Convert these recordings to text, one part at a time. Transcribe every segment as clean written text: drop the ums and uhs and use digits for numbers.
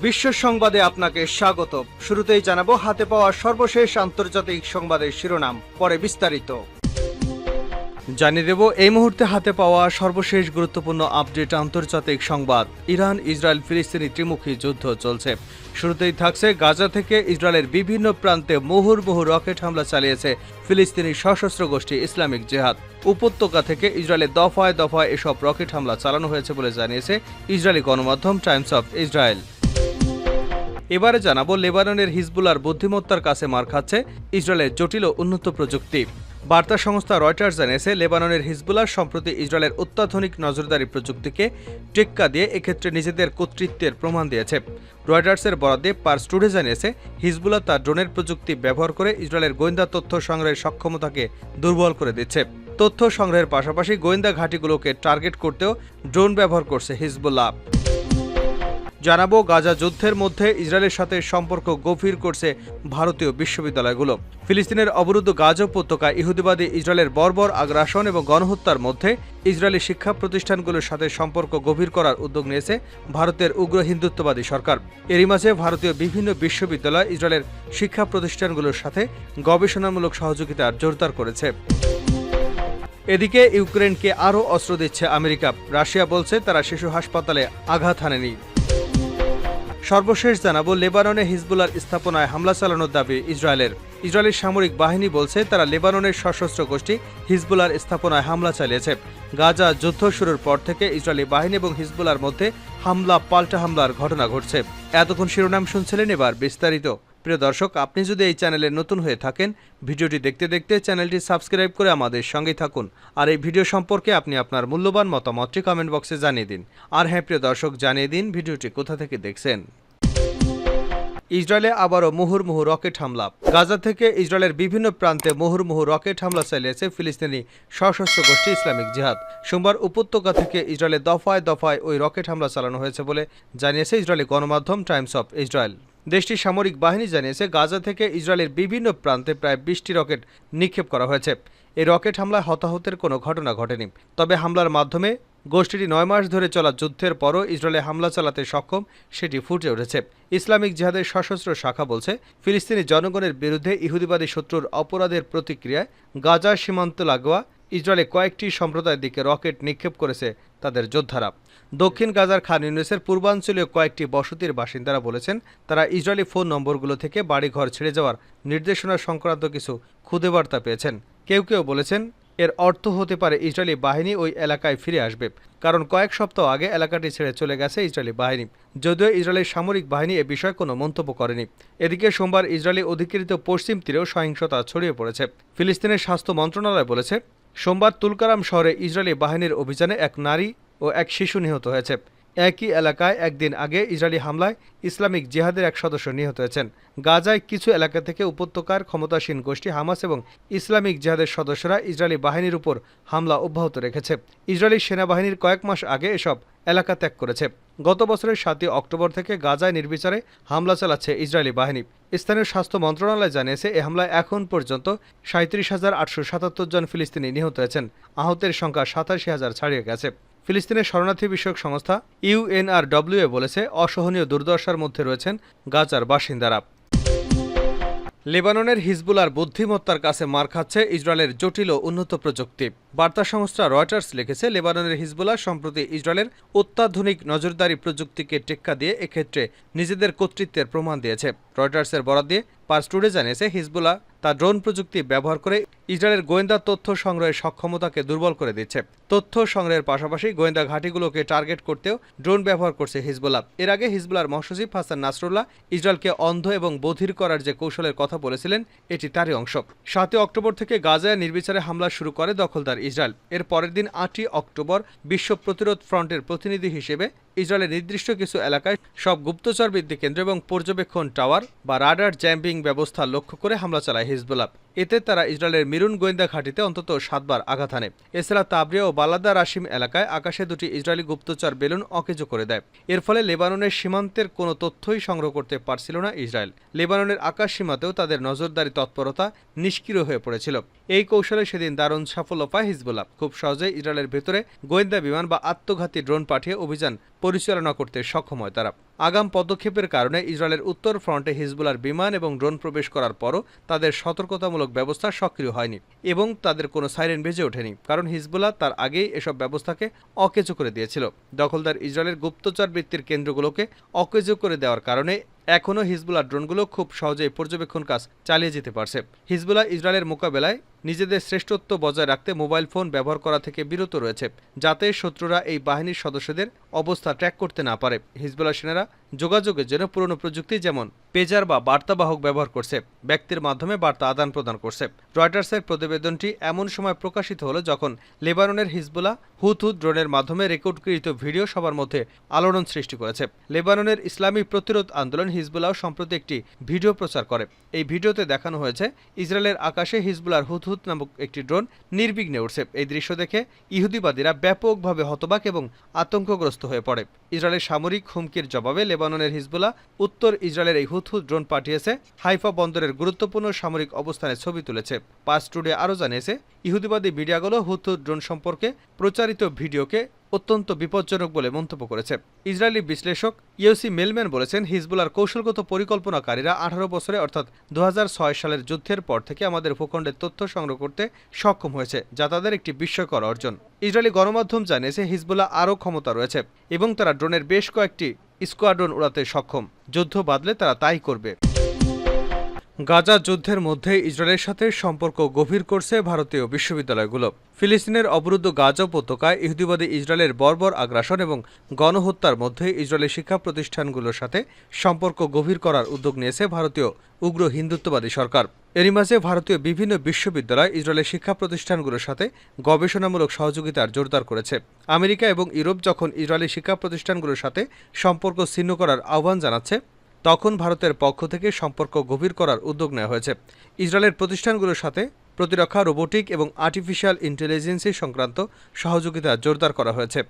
বিশ্ব সংবাদে আপনাকে স্বাগত। শুরুতেই জানাবো হাতে পাওয়া সর্বশেষ আন্তর্জাতিক সংবাদের শিরোনাম, পরে বিস্তারিত। জানিয়ে দেব এই মুহূর্তে হাতে পাওয়া সর্বশেষ গুরুত্বপূর্ণ আপডেট আন্তর্জাতিক সংবাদ। ইরান ইসরায়েল ফিলিস্তিনি ত্রিমুখী যুদ্ধ চলছে। শুরুতেই থাকছে গাজা থেকে ইসরায়েলের বিভিন্ন প্রান্তে মুহুর্মুহু রকেট হামলা চালিয়েছে ফিলিস্তিনি সশস্ত্র গোষ্ঠী ইসলামিক জিহাদ। উপত্যকা থেকে ইসরায়েলের দফায় দফায় এসব রকেট হামলা চালানো হয়েছে বলে জানিয়েছে ইসরায়েলি গণমাধ্যম টাইমস অফ ইসরায়েল। এবারে জানাবো লেবাননের হিজবুল্লাহর বুদ্ধিমত্তার কাছে মার খাচ্ছে ইসরায়েলের জটিল ও উন্নত প্রযুক্তি। বার্তা সংস্থা রয়টার্স জানিয়েছে লেবাননের হিজবুল্লাহ সম্প্রতি ইসরায়েলের অত্যাধুনিক নজরদারি প্রযুক্তিকে টেক্কা দিয়ে এক্ষেত্রে নিজেদের কর্তৃত্বের প্রমাণ দিয়েছে। রয়টার্সের বরাদ্দে পার্স টুডে জানিয়েছে হিজবুল্লাহ তার ড্রোনের প্রযুক্তি ব্যবহার করে ইসরায়েলের গোয়েন্দা তথ্য সংগ্রহের সক্ষমতাকে দুর্বল করে দিচ্ছে। তথ্য সংগ্রহের পাশাপাশি গোয়েন্দা ঘাঁটিগুলোকে টার্গেট করতেও ড্রোন ব্যবহার করছে হিজবুল্লাহ। জানাবো গাজা যুদ্ধের মধ্যে ইসরায়েলের সাথে সম্পর্ক গভীর করছে ভারতীয় বিশ্ববিদ্যালয়গুলো। ফিলিস্তিনের অবরুদ্ধ গাজা উপত্যকায় ইহুদিবাদী ইসরায়েলের বর্বর আগ্রাসন এবং গণহত্যার মধ্যে ইসরায়েলি শিক্ষা প্রতিষ্ঠানগুলোর সাথে সম্পর্ক গভীর করার উদ্যোগ নিয়েছে ভারতের উগ্র হিন্দুত্ববাদী সরকার। এরই মাঝে ভারতীয় বিভিন্ন বিশ্ববিদ্যালয় ইসরায়েলের শিক্ষা প্রতিষ্ঠানগুলোর সাথে গবেষণামূলক সহযোগিতা জোরদার করেছে। এদিকে ইউক্রেনকে আরও অস্ত্র দিচ্ছে আমেরিকা। রাশিয়া বলছে তারা শিশু হাসপাতালে আঘাত হানেনি। সর্বশেষ জানাবো লেবাননে হিজবুল্লাহর স্থাপনায় হামলা চালানোর দাবি ইসরায়েলের। ইসরায়েলের সামরিক বাহিনী বলছে তারা লেবাননের সশস্ত্র গোষ্ঠী হিজবুল্লাহর স্থাপনায় হামলা চালিয়েছে। গাজা যুদ্ধ শুরুর পর থেকে ইসরায়েলি বাহিনী এবং হিজবুল্লাহর মধ্যে হামলা পাল্টা হামলার ঘটনা ঘটছে। এতক্ষণ শিরোনাম শুনছিলেন, এবার বিস্তারিত। প্রিয় দর্শক, আপনি যদি এই চ্যানেলে নতুন হয়ে থাকেন, ভিডিওটি দেখতে দেখতে চ্যানেলটি সাবস্ক্রাইব করে আমাদের সঙ্গেই থাকুন। আর এই ভিডিও সম্পর্কে আপনি আপনার মূল্যবান মতামতটি কমেন্ট বক্সে জানিয়ে দিন। আর হ্যাঁ প্রিয় দর্শক, জানিয়ে দিন ভিডিওটি কোথা থেকে দেখছেন। ইসরায়েলে আবারও মুহুর্মুহু রকেট হামলা। গাজা থেকে ইসরায়েলের বিভিন্ন প্রান্তে মুহুর্মুহু রকেট হামলা চালিয়েছে ফিলিস্তিনি সশস্ত্র গোষ্ঠী ইসলামিক জিহাদ। সোমবার উপত্যকা থেকে ইসরায়েলের দফায় দফায় ওই রকেট হামলা চালানো হয়েছে বলে জানিয়েছে ইসরায়েলি গণমাধ্যম টাইমস অফ ইসরায়েল। দেশটির সামরিক বাহিনী জানিয়েছে গাজা থেকে ইসরায়েলের বিভিন্ন প্রান্তে প্রায় 20টি রকেট নিক্ষেপ করা হয়েছে। এই রকেট হামলায় হতাহতের কোনো ঘটনা ঘটেনি। তবে হামলার মাধ্যমে গোষ্ঠীটি 9 মাস ধরে চলা যুদ্ধের পরও ইসরায়েলে হামলা চালাতে সক্ষম সেটি ফুটে উঠেছে। ইসলামিক জিহাদের সশস্ত্র শাখা বলছে ফিলিস্তিনি জনগণের বিরুদ্ধে ইহুদিবাদী শত্রুর অপরাধের প্রতিক্রিয়ায় গাজা সীমান্ত লাগোয়া ইসরায়েলে কয়েকটি সম্প্রদায়ের দিকে রকেট নিক্ষেপ করেছে তাদের যোদ্ধারা। দক্ষিণ গাজার খান ইউনিসের পূর্বাঞ্চলীয় কয়েকটি বসতির বাসিন্দারা বলেছেন তারা ইসরায়েলি ফোন নম্বরগুলো থেকে বাড়িঘর ছেড়ে যাওয়ার নির্দেশনা সংক্রান্ত কিছু খুদে বার্তা পেয়েছেন। কেউ কেউ বলেছেন এর অর্থ হতে পারে ইসরায়েলি বাহিনী ওই এলাকায় ফিরে আসবে, কারণ কয়েক সপ্তাহ আগে এলাকাটি ছেড়ে চলে গেছে ইসরায়েলি বাহিনী। যদিও ইসরায়েলের সামরিক বাহিনী এ বিষয়ে কোনো মন্তব্য করেনি। এদিকে সোমবার ইসরায়েলি অধিকৃত পশ্চিম তীরেও সহিংসতা ছড়িয়ে পড়েছে। ফিলিস্তিনের স্বাস্থ্য মন্ত্রণালয় বলেছে সোমবার তুলকারাম শহরে ইসরায়েলি বাহিনীর অভিযানে এক নারী ও এক শিশু নিহত হয়েছে। একই এলাকায় একদিন আগে ইসরায়েলি হামলায় ইসলামিক জিহাদের এক সদস্য নিহত হয়েছেন। গাজায় কিছু এলাকা থেকে উপত্যকার ক্ষমতাসীন গোষ্ঠী হামাস এবং ইসলামিক জিহাদের সদস্যরা ইসরায়েলি বাহিনীর উপর হামলা অব্যাহত রেখেছে। ইসরায়েলি সেনাবাহিনীর কয়েক মাস আগে এসব এলাকা ত্যাগ করেছে। গত বছরের 7 অক্টোবর থেকে গাজায় নির্বিচারে হামলা চালাচ্ছে ইসরায়েলি বাহিনী। স্থানীয় স্বাস্থ্য মন্ত্রণালয় জানিয়েছে এ হামলায় এখন পর্যন্ত 37,877 জন ফিলিস্তিনি নিহত হয়েছেন। আহতের সংখ্যা 87,000 ছাড়িয়ে গেছে। ফিলিস্তিনের শরণার্থী বিষয়ক সংস্থা ইউএনআরডব্লিউ বলেছে অসহনীয় দুর্দশার মধ্যে রয়েছেন গাজার বাসিন্দারা। লেবাননের হিজবুল্লাহর বুদ্ধিমত্তার কাছে মার খাচ্ছে ইসরায়েলের জটিল ও উন্নত প্রযুক্তি। বার্তা সংস্থা রয়টার্স লিখেছে লেবাননের হিজবুল্লাহ সম্প্রতি ইসরায়েলের অত্যাধুনিক নজরদারি প্রযুক্তিকে টেক্কা দিয়ে এক্ষেত্রে নিজেদের কর্তৃত্বের প্রমাণ দিয়েছে। রয়টার্সের বরাদ দিয়ে পার্স টুডে জানিয়েছে হিজবুল্লাহ তার ড্রোন প্রযুক্তি ব্যবহার করে ইসরায়েলের গোয়েন্দা তথ্য সংগ্রহের সক্ষমতাকে দুর্বল করে দিচ্ছে। তথ্য সংগ্রহের পাশাপাশি গোয়েন্দা ঘাঁটিগুলোকে টার্গেট করতেও ড্রোন ব্যবহার করছে হিজবুল্লাহ। এর আগে হিজবুল্লাহর মহাসচিব হাসান নাসরুল্লাহ ইসরায়েলকে অন্ধ এবং বধির করার যে কৌশলের কথা বলেছিলেন এটি তারই অংশ। 7 অক্টোবর থেকে গাজায় নির্বিচারে হামলা শুরু করে দখলদার ইসরায়েল। এর পরের দিন 8 অক্টোবর বিশ্ব প্রতিরোধ ফ্রন্টের প্রতিনিধি হিসেবে ইসরায়েলের নির্দিষ্ট কিছু এলাকায় সব গুপ্তচর বৃদ্ধি কেন্দ্র এবং পর্যবেক্ষণ টাওয়ার বা রাডার জ্যাম্পিং ব্যবস্থা লক্ষ্য করে হামলা চালায় হিজবুল্লাহ। এতে তারা ইসরায়েলের মিরুন গোয়েন্দা ঘাঁটিতে অন্তত 7 বার আঘাত হানে। এছাড়া তাবরিয়া ও বালাদা রাশিম এলাকায় আকাশে 2টি ইসরায়েলি গুপ্তচর বেলুন অকেজো করে দেয়। এর ফলে লেবাননের সীমান্তের কোনো তথ্যই সংগ্রহ করতে পারছিল না ইসরায়েল। লেবাননের আকাশ সীমাতেও তাদের নজরদারি তৎপরতা নিষ্ক্রিয় হয়ে পড়েছিল। এই কৌশলে সেদিন দারুণ সাফল্য পায় হিজবুল্লাহ। খুব সহজেই ইসরায়েলের ভেতরে গোয়েন্দা বিমান বা আত্মঘাতী ড্রোন পাঠিয়ে অভিযান পরিচালনা করতে সক্ষম হয় তারা। আগাম পদক্ষেপের কারণে ইসরায়েলের উত্তর ফ্রন্টে হিজবুলার বিমান এবং ড্রোন প্রবেশ করার পরও তাদের সতর্কতামূলক ব্যবস্থা সক্রিয় হয়নি এবং তাদের কোনো সাইরেন বেজে ওঠেনি, কারণ হিজবুল্লাহ তার আগেই এসব ব্যবস্থাকে অকেজো করে দিয়েছিল। দখলদার ইসরায়েলের গুপ্তচর বৃত্তির কেন্দ্রগুলোকে অকেজো করে দেওয়ার কারণে এখনও হিজবুল্লাহ ড্রোনগুলো খুব সহজেই পর্যবেক্ষণ কাজ চালিয়ে যেতে পারছে। হিজবুল্লাহ ইসরায়েলের মোকাবেলায় নিজেদের শ্রেষ্ঠত্ব বজায় রাখতে মোবাইল ফোন ব্যবহার করা থেকে বিরত রয়েছে, যাতে শত্রুরা এই বাহিনীর সদস্যদের অবস্থা ট্র্যাক করতে না পারে। হিজবুল্লাহ সেনারা যোগাযোগের জন্য পুরনো প্রযুক্তি যেমন পেজার বা বার্তাবাহক ব্যবহার করছে, ব্যক্তির মাধ্যমে বার্তা আদান প্রদান করছে। রয়টার্সের প্রতিবেদনটি এমন সময় প্রকাশিত হলো যখন লেবাননের হিজবুল্লাহ হুথু ড্রোনের মাধ্যমে রেকর্ডকৃত ভিডিও সবার মধ্যে আলোড়ন সৃষ্টি করেছে। লেবাননের ইসলামী প্রতিরোধ আন্দোলন হিজবুল্লাহ সম্প্রতি একটি ভিডিও প্রচার করে। এই ভিডিওতে দেখানো হয়েছে ইসরায়েলের আকাশে হিজবুল্লাহর হুথ নামক একটি ড্রোন নির্বিঘ্নে উঠছে। এই দৃশ্য দেখে ইহুদিবাদীরা ব্যাপকভাবে হতবাক এবং আতঙ্কগ্রস্ত হয়ে পড়ে। ইসরায়েলের সামরিক হুমকির জবাবে লেবাননের হিজবুল্লাহ উত্তর ইসরায়েলের এই হুথ ড্রোন পাঠিয়েছে। হাইফা বন্দরের গুরুত্বপূর্ণ সামরিক অবস্থানের ছবি তুলেছে। পার্স টুডে আরও জানিয়েছে, ইহুদিবাদী মিডিয়াগুলো হুথ ড্রোন সম্পর্কে প্রচারিত ভিডিওকে অত্যন্ত বিপজ্জনক বলে মন্তব্য করেছে। ইসরায়েলি বিশ্লেষক ইউসি মেলম্যান বলেছেন, হিজবুল্লাহর কৌশলগত পরিকল্পনাকারীরা 18 বছরে অর্থাৎ 2006 সালের যুদ্ধের পর থেকে আমাদের ভূখণ্ডের তথ্য সংগ্রহ করতে সক্ষম হয়েছে, যা তাদের একটি বিস্ময়কর অর্জন। ইসরায়েলি গণমাধ্যম জানিয়েছে হিজবুল্লাহ আরও ক্ষমতা রয়েছে এবং তারা ড্রোনের বেশ কয়েকটি স্কোয়াড্রন উড়াতে সক্ষম। যুদ্ধ বাদলে তারা তাই করবে। গাজা যুদ্ধের মধ্যে ইসরায়েলের সাথে সম্পর্ক গভীর করছে ভারতীয় বিশ্ববিদ্যালয়গুলো। ফিলিস্তিনের অবরুদ্ধ গাজা উপত্যকায় ইহুদিবাদী ইসরায়েলের বর্বর আগ্রাসন এবং গণহত্যার মধ্যে ইসরায়েলের শিক্ষা প্রতিষ্ঠানগুলোর সাথে সম্পর্ক গভীর করার উদ্যোগ নিয়েছে ভারতীয় উগ্র হিন্দুত্ববাদী সরকার। এরই মাঝে ভারতীয় বিভিন্ন বিশ্ববিদ্যালয় ইসরায়েলের শিক্ষা প্রতিষ্ঠানগুলোর সাথে গবেষণামূলক সহযোগিতার জোরদার করেছে। আমেরিকা এবং ইউরোপ যখন ইসরায়েলি শিক্ষা প্রতিষ্ঠানগুলোর সাথে সম্পর্ক ছিন্ন করার আহ্বান জানাচ্ছে, তখন ভারতের পক্ষ থেকে সম্পর্ক গভীর করার উদ্যোগ নেওয়া হয়েছে। ইসরায়েলের প্রতিষ্ঠানগুলোর সাথে প্রতিরক্ষা, রোবোটিক এবং আর্টিফিশিয়াল ইন্টেলিজেন্সি সংক্রান্ত সহযোগিতা জোরদার করা হয়েছে।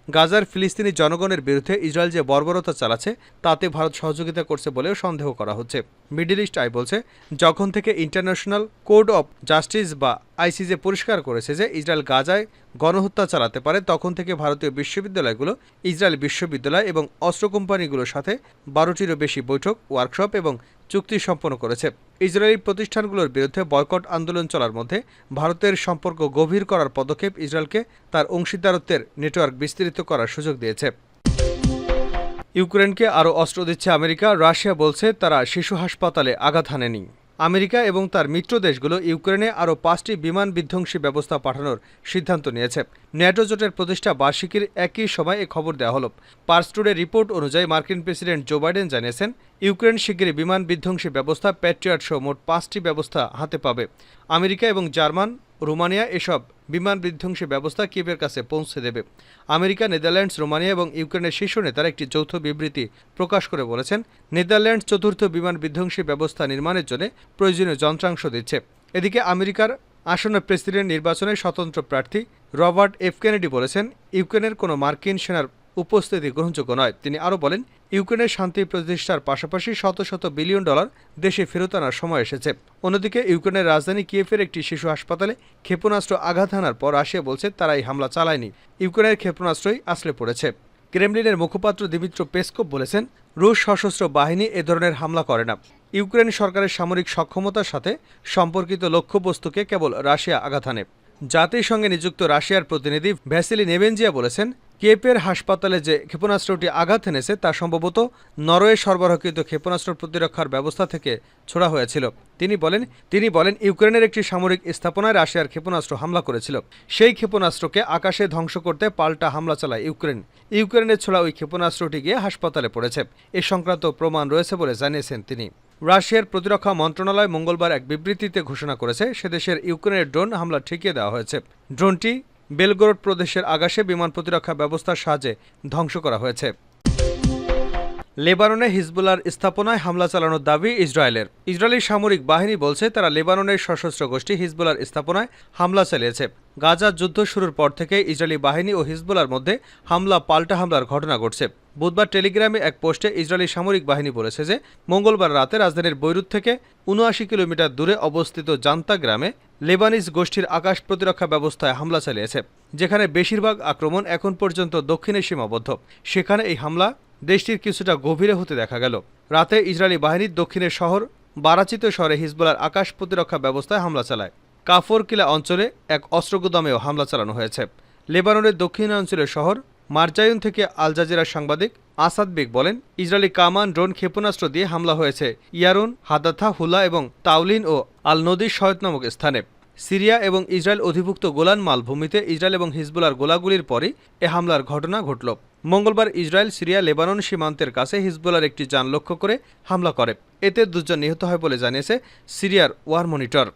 গাজার ফিলিস্তিনি জনগণের বিরুদ্ধে ইসরায়েল যে বর্বরতা চালাচ্ছে তাতে ভারত সহযোগিতা করছে বলেও সন্দেহ করা হচ্ছে। মিডল ইস্ট আই বলছে, যখন থেকে ইন্টারন্যাশনাল কোড অফ জাস্টিস বা আইসিজে পরিষ্কার করেছে যে ইসরায়েল গাজায় গণহত্যা চালাতে পারে, তখন থেকে ভারতীয় বিশ্ববিদ্যালয়গুলো ইসরায়েল বিশ্ববিদ্যালয় এবং অস্ত্র কোম্পানিগুলোর সাথে 12টিরও বেশি বৈঠক, ওয়ার্কশপ এবং চুক্তি সম্পন্ন করেছে। ইসরায়েলি প্রতিষ্ঠানগুলোর বিরুদ্ধে বয়কট আন্দোলন চলার মধ্যে ভারতের সম্পর্ক গভীর করার পদক্ষেপ ইসরায়েলকে তার অংশীদারত্বের নেটওয়ার্ক বিস্তৃত করার সুযোগ দিয়েছে। ইউক্রেনকে আরও অস্ত্র দিচ্ছে আমেরিকা। রাশিয়া বলছে তারা শিশু হাসপাতালে আঘাত হানেনি। আমেরিকা এবং তার মিত্র দেশগুলো ইউক্রেনে আরও 5টি বিমান বিধ্বংসী ব্যবস্থা পাঠানোর সিদ্ধান্ত নিয়েছে। ন্যাটো জোটের প্রতিষ্ঠা বার্ষিকীর একই সময় এ খবর দেওয়া হলো। পার্স টুডে রিপোর্ট অনুযায়ী মার্কিন প্রেসিডেন্ট জো বাইডেন জানিয়েছেন, ইউক্রেন শিগগিরই বিমান বিধ্বংসী ব্যবস্থা প্যাট্রিয়ট সহ মোট 5টি ব্যবস্থা হাতে পাবে। আমেরিকা এবং জার্মান, রোমানিয়া এসব বিমান বিধ্বংসী ব্যবস্থা কিয়েভের কাছে পৌঁছে দেবে। আমেরিকা, নেদারল্যান্ডস, রোমানিয়া এবং ইউক্রেনের শীর্ষ নেতারা একটি যৌথ বিবৃতি প্রকাশ করে বলেছেন, নেদারল্যান্ডস চতুর্থ বিমান বিধ্বংসী ব্যবস্থা নির্মাণের জন্য প্রয়োজনীয় যন্ত্রাংশ দিচ্ছে। এদিকে আমেরিকার আসন্ন প্রেসিডেন্ট নির্বাচনে স্বতন্ত্র প্রার্থী রবার্ট এফ কেনেডি বলেছেন, ইউক্রেনের কোনো মার্কিন সেনার উপস্থিতি গ্রহণযোগ্য নয়। তিনি আরও বলেন, ইউক্রেনের শান্তি প্রতিষ্ঠার পাশাপাশি শত শত বিলিয়ন ডলার দেশে ফেরত আনার সময় এসেছে। অন্যদিকে ইউক্রেনের রাজধানী কিয়েভের একটি শিশু হাসপাতালে ক্ষেপণাস্ত্র আঘাত হানার পর রাশিয়া বলছে তারা এই হামলা চালায়নি, ইউক্রেনের ক্ষেপণাস্ত্রই আসলে পড়েছে। ক্রেমলিনের মুখপাত্র দিমিত্র পেসকভ বলেছেন, রুশ সশস্ত্র বাহিনী এ ধরনের হামলা করে না। ইউক্রেন সরকারের সামরিক সক্ষমতার সাথে সম্পর্কিত লক্ষ্যবস্তুকে কেবল রাশিয়া আঘাত হানে। জাতিসংঘে নিযুক্ত রাশিয়ার প্রতিনিধি ভ্যাসিলি নেবেনজিয়া বলেছেন, কিয়েভের হাসপাতালে যে ক্ষেপণাস্ত্রটি আঘাত এনেছে তা সম্ভবত নরওয়ে সরবরাহকৃত ক্ষেপণাস্ত্র প্রতিরক্ষার ব্যবস্থা থেকে ছোড়া হয়েছিল। তিনি বলেন ইউক্রেনের একটি সামরিক স্থাপনায় রাশিয়ার ক্ষেপণাস্ত্র হামলা করেছিল। সেই ক্ষেপণাস্ত্রকে আকাশে ধ্বংস করতে পাল্টা হামলা চালায় ইউক্রেন। ইউক্রেনের ছোড়া ওই ক্ষেপণাস্ত্রটি গিয়ে হাসপাতালে পড়েছে। এ সংক্রান্ত প্রমাণ রয়েছে বলে জানিয়েছেন তিনি। রাশিয়ার প্রতিরক্ষা মন্ত্রণালয় মঙ্গলবার এক বিবৃতিতে ঘোষণা করেছে, সেদেশের ইউক্রেনের ড্রোন হামলা ঠেকিয়ে দেওয়া হয়েছে। ড্রোনটি বেলগরোড প্রদেশের আকাশে বিমান প্রতিরক্ষা ব্যবস্থার সাহায্যে ধ্বংস করা হয়েছে। লেবাননে হিজবুল্লাহর স্থাপনায় হামলা চালানোর দাবি ইসরায়েলের। ইসরায়েলি সামরিক বাহিনী বলছে তারা লেবাননের সশস্ত্র গোষ্ঠী হিজবুল্লাহর স্থাপনায় হামলা চালিয়েছে। গাজার যুদ্ধ শুরুর পর থেকে ইসরায়েলি বাহিনী ও হিজবুল্লাহর মধ্যে পাল্টা হামলার ঘটনা ঘটছে। বুধবার টেলিগ্রামে এক পোস্টে ইসরায়েলি সামরিক বাহিনী বলেছে যে মঙ্গলবার রাতে রাজধানীর বৈরুত থেকে ৭৯ কিলোমিটার দূরে অবস্থিত জান্তা গ্রামে লেবানিজ গোষ্ঠীর আকাশ প্রতিরক্ষা ব্যবস্থায় হামলা চালিয়েছে, যেখানে বেশিরভাগ আক্রমণ এখন পর্যন্ত দক্ষিণে সীমাবদ্ধ। সেখানে এই হামলা দেশটির কিছুটা গভীরে হতে দেখা গেল। রাতে ইসরায়েলি বাহিনীর দক্ষিণের শহর বারাচিত শহরে হিজবুল্লাহর আকাশ প্রতিরক্ষা ব্যবস্থায় হামলা চালায়। কাফর কিলা অঞ্চলে এক অস্ত্রগুদামেও হামলা চালানো হয়েছে। লেবাননের দক্ষিণাঞ্চলের শহর মারজায়ুন থেকে আল জাজিরার সাংবাদিক আসাদ বেগ বলেন, ইসরায়েলি কামান ড্রোন ক্ষেপণাস্ত্র দিয়ে হামলা হয়েছে ইয়ারুন, হাদাথা, হুলা এবং তাউলিন ও আল নদীর শয়ত নামক স্থানে। সিরিয়া এবং ইসরায়েল অধিভুক্ত গোলান মালভূমিতে ইসরায়েল এবং হিজবুল্লাহর গোলাগুলির পরই এ হামলার ঘটনা ঘটল। মঙ্গলবার ইসরায়েল সিরিয়া লেবানন সীমান্তের কাছে হিজবুল্লাহর একটি যান লক্ষ্য করে হামলা করে। এতে ২ জন নিহত হয় বলে জানিয়েছে সিরিয়ার ওয়ার মনিটর।